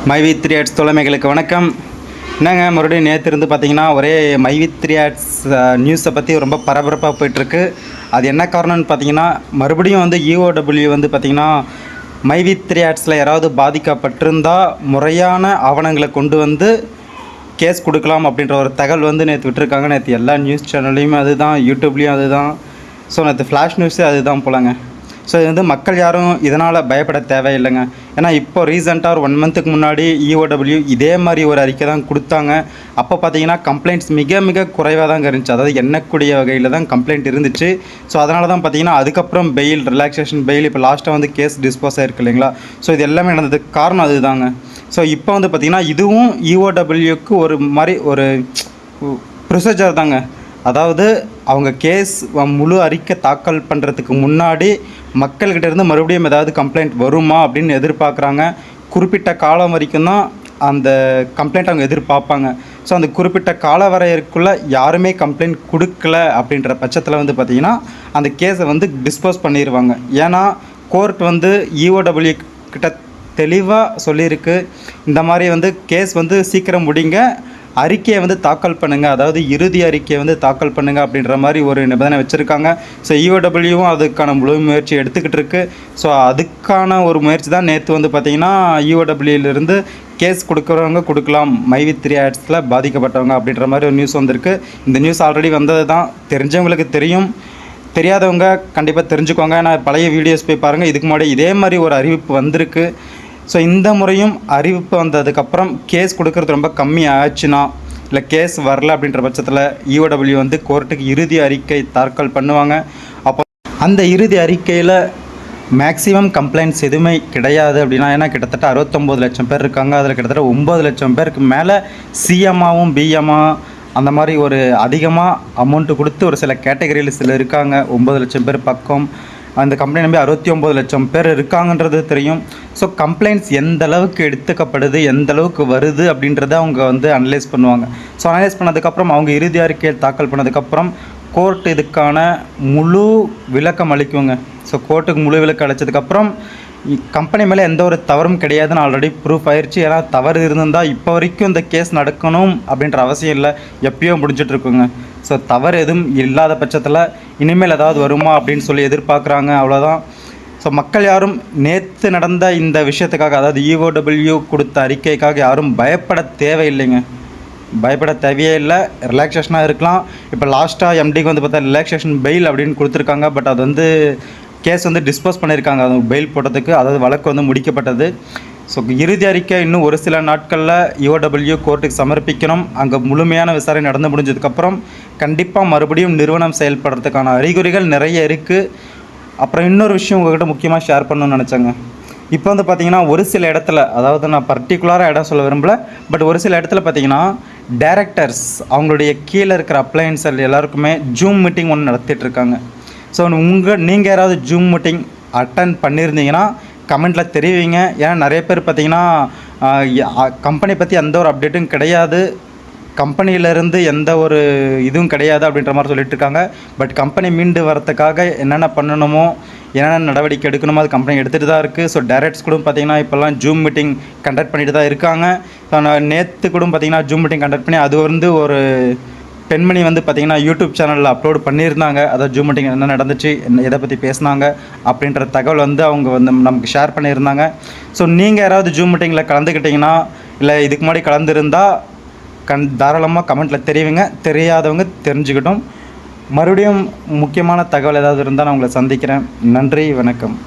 மைவி 3 ஆட்ஸ் தோழமைகளுக்கு வணக்கம். என்னங்க மறுபடியும் நேற்று இருந்து பார்த்தீங்கன்னா ஒரே மைவி 3 ஆட்ஸ் நியூஸை பற்றி ரொம்ப பரபரப்பாக போயிட்டுருக்கு. அது என்ன காரணம்னு பார்த்தீங்கன்னா மறுபடியும் வந்து இஓடபிள்யூ வந்து பார்த்திங்கன்னா மைவி 3 ஆட்ஸில் யாராவது பாதிக்கப்பட்டிருந்தால் முறையான ஆவணங்களை கொண்டு வந்து கேஸ் கொடுக்கலாம் அப்படின்ற ஒரு தகவல் வந்து நேற்று விட்டுருக்காங்க. நேற்று எல்லா நியூஸ் சேனல்லையும் அதுதான், யூடியூப்லேயும் அதுதான். ஸோ நேற்று ஃப்ளாஷ் நியூஸே அதுதான் போலங்க. ஸோ இது வந்து மக்கள் யாரும் இதனால் பயப்பட தேவையில்லைங்க. ஏன்னா இப்போ ரீசெண்டாக ஒரு 1 மந்த்துக்கு முன்னாடி இஓடபிள்யூ இதே மாதிரி ஒரு அறிக்கை தான் கொடுத்தாங்க. அப்போ பார்த்தீங்கன்னா கம்ப்ளைண்ட்ஸ் மிக மிக குறைவாக தான் இருந்துச்சு. அதாவது எண்ணக்கூடிய வகையில் தான் கம்ப்ளைண்ட் இருந்துச்சு. ஸோ அதனால தான் பார்த்தீங்கன்னா அதுக்கப்புறம் பெயில், ரிலாக்ஸேஷன் பெயில், இப்போ லாஸ்ட்டாக வந்து கேஸ் டிஸ்போஸ் ஆகிருக்கு இல்லைங்களா. ஸோ இது எல்லாமே நடந்ததுக்கு காரணம் அதுதாங்க. ஸோ இப்போ வந்து பார்த்திங்கன்னா இதுவும் இஓடபிள்யூக்கு ஒரு மாதிரி ஒரு ப்ரொசீஜர் தாங்க. அதாவது அவங்க கேஸ் முழு அறிக்கை தாக்கல் பண்ணுறதுக்கு முன்னாடி மக்கள்கிட்ட இருந்து மறுபடியும் ஏதாவது கம்ப்ளைண்ட் வருமா அப்படின்னு எதிர்பார்க்குறாங்க. குறிப்பிட்ட காலம் வரைக்கும் தான் அந்த கம்ப்ளைண்ட் அவங்க எதிர்பார்ப்பாங்க. ஸோ அந்த குறிப்பிட்ட கால வரையறுக்குள்ளே யாருமே கம்ப்ளைண்ட் கொடுக்கல அப்படின்ற பட்சத்தில் வந்து பார்த்திங்கன்னா அந்த கேஸை வந்து டிஸ்போஸ் பண்ணிடுவாங்க. ஏன்னா கோர்ட் வந்து இஓடபிள்யூ கிட்ட தெளிவாக சொல்லியிருக்கு, இந்த மாதிரி வந்து கேஸ் வந்து சீக்கிரம் முடிங்க, அறிக்கையை வந்து தாக்கல் பண்ணுங்கள், அதாவது இறுதி அறிக்கையை வந்து தாக்கல் பண்ணுங்கள் அப்படின்ற மாதிரி ஒரு நிபந்தனை வச்சுருக்காங்க. ஸோ இஓடபிள்யூவும் அதுக்கான முழு முயற்சி எடுத்துக்கிட்டு இருக்குது. ஸோ அதுக்கான ஒரு முயற்சி தான் நேற்று வந்து பார்த்திங்கன்னா இஓடபிள்யூலேருந்து கேஸ் கொடுக்குறவங்க கொடுக்கலாம், மைவி 3 ஆட்ஸில் பாதிக்கப்பட்டவங்க அப்படின்ற மாதிரி ஒரு நியூஸ் வந்திருக்கு. இந்த நியூஸ் ஆல்ரெடி வந்தது தான், தெரிஞ்சவங்களுக்கு தெரியும், தெரியாதவங்க கண்டிப்பாக தெரிஞ்சுக்கோங்க. நான் பழைய வீடியோஸ் போய் பாருங்கள், இதுக்கு முன்னாடி இதே மாதிரி ஒரு அறிவிப்பு வந்திருக்கு. ஸோ இந்த முறையும் அறிவிப்பு வந்ததுக்கப்புறம் கேஸ் கொடுக்கறது ரொம்ப கம்மி ஆச்சுன்னா, இல்லை கேஸ் வரல அப்படின்ற பட்சத்தில் இஓடபிள்யூ வந்து கோர்ட்டுக்கு இறுதி அறிக்கை தாக்கல் பண்ணுவாங்க. அப்போ அந்த இறுதி அறிக்கையில் மேக்ஸிமம் கம்ப்ளைண்ட்ஸ் எதுவுமே கிடையாது அப்படின்னா, ஏன்னா கிட்டத்தட்ட 69 லட்சம் பேர் இருக்காங்க, அதில் கிட்டத்தட்ட 9 லட்சம் பேருக்கு மேலே சிஎம்மாவும் பிஎம்மா அந்த மாதிரி ஒரு அதிகமாக அமௌண்ட்டு கொடுத்து ஒரு சில கேட்டகரியில் சில இருக்காங்க. 9 லட்சம் பேர் பக்கம் அந்த கம்ப்ளைண்ட் நம்பி 69 லட்சம் பேர் இருக்காங்கன்றது தெரியும். ஸோ கம்ப்ளைண்ட்ஸ் எந்த அளவுக்கு எடுத்துக்கப்படுது, எந்த அளவுக்கு வருது அப்படின்றத அவங்க வந்து அனலைஸ் பண்ணுவாங்க. ஸோ அனலைஸ் பண்ணதுக்கப்புறம் அவங்க இறுதி அறிக்கையை தாக்கல் பண்ணதுக்கப்புறம் கோர்ட் இதுக்கான முழு விளக்கம் அளிக்குங்க. ஸோ கோர்ட்டுக்கு முழு விளக்கம் அளித்ததுக்கப்புறம் கம்பெனி மேலே எந்த ஒரு தவறும் கிடையாதுன்னு ஆல்ரெடி ப்ரூஃப் ஆயிடுச்சு. ஏன்னா தவறு இருந்திருந்தால் இப்போ வரைக்கும் இந்த கேஸ் நடக்கணும் அப்படின்ற அவசியம் இல்லை, எப்பயோ முடிஞ்சிட்ருக்குங்க. ஸோ தவறு எதுவும் இல்லாத பட்சத்தில் இனிமேல் ஏதாவது வருமா அப்படின்னு சொல்லி எதிர்பார்க்குறாங்க, அவ்வளோதான். ஸோ மக்கள் யாரும் நேற்று நடந்த இந்த விஷயத்துக்காக, அதாவது இஓடபிள்யூ கொடுத்த அறிக்கைக்காக யாரும் பயப்பட தேவையில்லைங்க. பயப்பட தேவையே இல்லை, ரிலாக்ஸேஷனாக இருக்கலாம். இப்போ லாஸ்ட்டாக எம்டிக்கு வந்து பார்த்தா ரிலாக்ஸேஷன் பெயில் அப்படின்னு கொடுத்துருக்காங்க. பட் அது வந்து கேஸ் வந்து டிஸ்போஸ் பண்ணியிருக்காங்க, அது பெயில் போட்டதுக்கு, அதாவது வழக்கு வந்து முடிக்கப்பட்டது. ஸோ இறுதி அறிக்கை இன்னும் ஒரு சில நாட்களில் இஓடபிள்யூ கோர்ட்டுக்கு சமர்ப்பிக்கணும். அங்கே முழுமையான விசாரணை நடந்து முடிஞ்சதுக்கப்புறம் கண்டிப்பாக மறுபடியும் நிறுவனம் செயல்படுறதுக்கான அறிகுறிகள் நிறைய இருக்குது. அப்புறம் இன்னொரு விஷயம் உங்கள்கிட்ட முக்கியமாக ஷேர் பண்ணணும்னு நினச்சேங்க. இப்போ வந்து பார்த்திங்கன்னா ஒரு சில இடத்துல, அதாவது நான் பர்டிகுலராக இடம் சொல்ல விரும்பல, பட் ஒரு சில இடத்துல பார்த்திங்கன்னா டைரக்டர்ஸ் அவங்களுடைய கீழே இருக்கிற அப்ளையன்ஸில் எல்லாருக்குமே ஜூம் மீட்டிங் ஒன்று நடத்திட்டுருக்காங்க. ஸோ நீங்கள் யாராவது ஜூம் மீட்டிங் அட்டன் பண்ணியிருந்தீங்கன்னா கமெண்ட்டில் தெரிவிங்க. ஏன்னா நிறைய பேர் பார்த்திங்கன்னா கம்பெனி பற்றி எந்த ஒரு அப்டேட்டும் கிடையாது, கம்பெனியிலேருந்து எந்த ஒரு இதுவும் கிடையாது அப்படின்ற மாதிரி சொல்லிட்டு இருக்காங்க. பட் கம்பெனி மீண்டு வரத்துக்காக என்னென்ன பண்ணணுமோ, என்னென்ன நடவடிக்கை எடுக்கணுமோ அது கம்பெனி எடுத்துகிட்டு தான் இருக்குது. ஸோ டைரக்ட்ஸ் கூட பார்த்திங்கன்னா இப்போல்லாம் ஜூம் மீட்டிங் கண்டக்ட் பண்ணிட்டு தான் இருக்காங்க. ஸோ நேற்று கூட பார்த்திங்கன்னா ஜூம் மீட்டிங் கண்டக்ட் பண்ணி அது வந்து ஒரு பெண்மணி வந்து பார்த்திங்கன்னா யூடியூப் சேனலில் அப்லோட் பண்ணியிருந்தாங்க. அதாவது ஜூம் மீட்டிங் என்ன நடந்துச்சு, எதை பற்றி பேசினாங்க அப்படின்ற தகவல் வந்து அவங்க வந்து நமக்கு ஷேர் பண்ணியிருந்தாங்க. ஸோ நீங்கள் யாராவது ஜூம் மீட்டிங்கில் கலந்துக்கிட்டிங்கன்னா, இல்லை இதுக்கு முன்னாடி கலந்துருந்தால் தாராளமாக கமெண்ட்டில் தெரிவிங்க, தெரியாதவங்க தெரிஞ்சுக்கிட்டும். மறுபடியும் முக்கியமான தகவல் ஏதாவது இருந்தால் நான் உங்களை சந்திக்கிறேன். நன்றி, வணக்கம்.